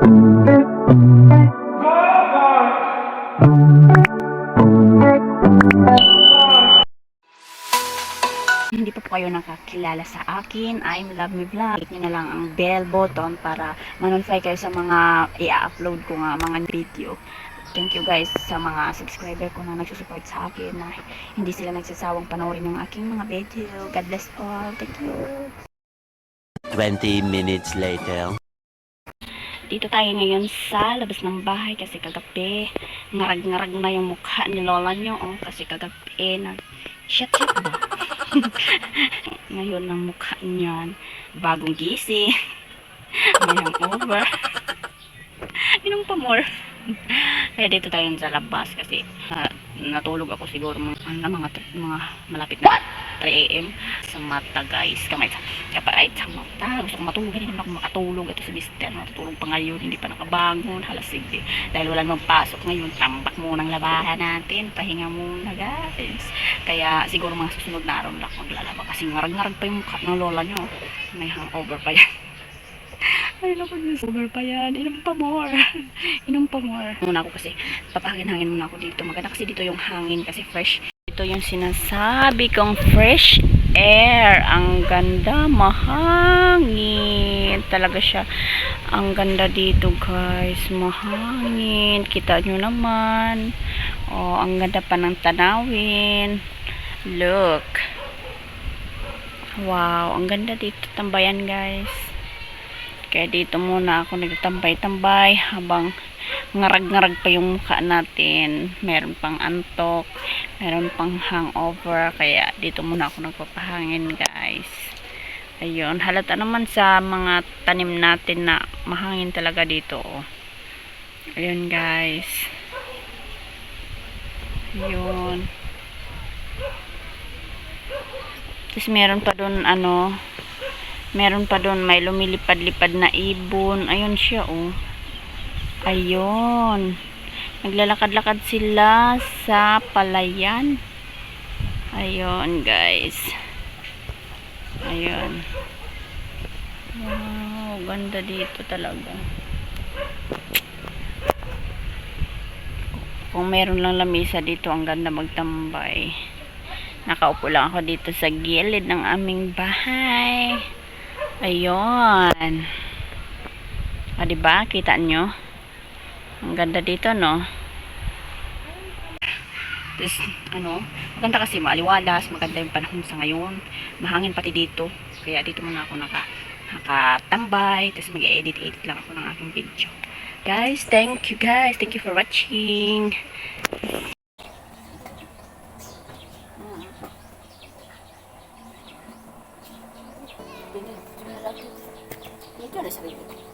Hindi pa po kayo nakakilala sa akin, I'm Love Me Vlog. Click nyo na lang ang bell button para ma-notify kayo sa mga i-upload ko nga mga video. Thank you guys sa mga subscriber ko na nagsusupport sa akin na hindi sila nagsasawang panoorin yung aking mga video. God bless all. Thank you. 20 minutes later. Dito tayo ngayon sa labas ng bahay kasi kagabi ngarag-ngarag na yung mukha ni lola nyo. Oh, kasi kagabi shit ba? Ngayon ang mukha niyan bagong gising. May hangover. Inom pa more. Kaya dito tayo sa labas kasi natulog ako siguro mga malapit na 3 AM sa mata guys. Kamay kaparait sa mata. Gusto ko matulog. Hindi naman ako makatulog. Ito si Mister. Natutulog pa ngayon. Hindi pa nakabangon. Halas sige. Dahil wala namang pasok ngayon. Tambak muna ang labahan natin. Pahinga muna guys. Kaya siguro mga susunod na araw lang maglalaba. Kasi ngarag-ngarag pa yung mukha ng lola nyo. May hangover pa yan. Ay, naku, over pa yan. Inom pa more. Inom pa more. Muna ako kasi, papahangin-hangin muna ako dito. Maganda kasi dito yung hangin kasi fresh. Ito yung sinasabi kong fresh air. Ang ganda, mahangin. Talaga siya. Ang ganda dito guys. Mahangin. Kita nyo naman. Oh, ang ganda pa ng tanawin. Look. Wow, ang ganda dito. Tambayan guys. Kaya dito muna ako nagtambay-tambay habang ngarag-ngarag pa yung mukha natin. Meron pang antok, meron pang hangover. Kaya dito muna ako nagpapahangin guys. Ayun, halata naman sa mga tanim natin na mahangin talaga dito. Oh. Ayun guys. Ayun. Tapos meron pa doon meron pa doon may lumilipad-lipad na ibon. Ayun siya oh. Ayun. Naglalakad-lakad sila sa palayan. Ayun guys. Ayun. Wow, ganda dito talaga. Kung meron lang lamesa dito, ang ganda magtambay. Nakaupo lang ako dito sa gilid ng aming bahay. Ayun. O, diba? Kita nyo? Ang ganda dito, no? Tapos, maganda kasi maaliwalas. Maganda yung panahon sa ngayon. Mahangin pati dito. Kaya dito muna ako nakatambay. Tapos mag-edit lang ako ng aking video. Guys, thank you guys. Thank you for watching. Ito na sarili.